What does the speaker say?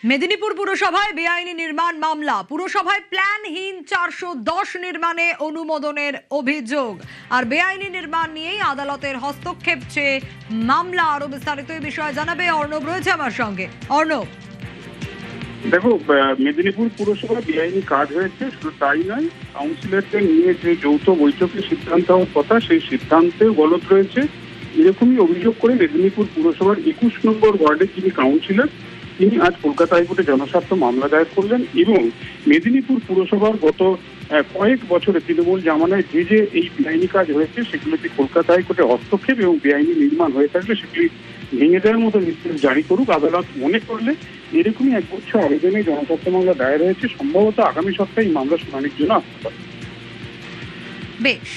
মেদিনীপুর পুরসভায় বেআইনি নির্মাণ মামলা। পুরসভায় প্ল্যানহীন 410 নির্মাণে অনুমোদনের অভিযোগ। আর বেআইনি নির্মাণ নিয়েই আদালতের হস্তক্ষেপ চেয়ে মামলা। আরো বিস্তারিত এই বিষয়ে জানাবে অর্ণব, রয়েছে আমার সঙ্গে। অর্ণব, দেখো, মেদিনীপুর পুরসভা বেআইনি কাজ হয়েছে, শুধু তাই নয়, কাউন্সিলরদের নিয়ে যে যৌথ বৈঠকে সিদ্ধান্ত হওয়ার কথা সেই সিদ্ধান্তেও গলত রয়েছে, এরকমই অভিযোগ করে মেদিনীপুর পুরসভার 21 নম্বর ওয়ার্ডের যিনি কাউন্সিলর তিনি আজ কলকাতা হাইকোর্টে জনস্বার্থ মামলা দায়ের করলেন এবং মেদিনীপুর পুরসভার গত কয়েক বছরে তৃণমূল জামানায় যে এই বেআইনি কাজ হয়েছে সেগুলোতে কলকাতা হাইকোর্টে হস্তক্ষেপ এবং বেআইনি নির্মাণ হয়ে থাকলে সেগুলি ভেঙে দেওয়ার মতো নির্দেশ জারি করুক আদালত মনে করলে। এরকমই একগুচ্ছ আবেদনে জনস্বার্থ মামলা দায়ের হয়েছে। সম্ভবত আগামী সপ্তাহে এই মামলা শুনানির জন্য আসতে পারে। বেশ।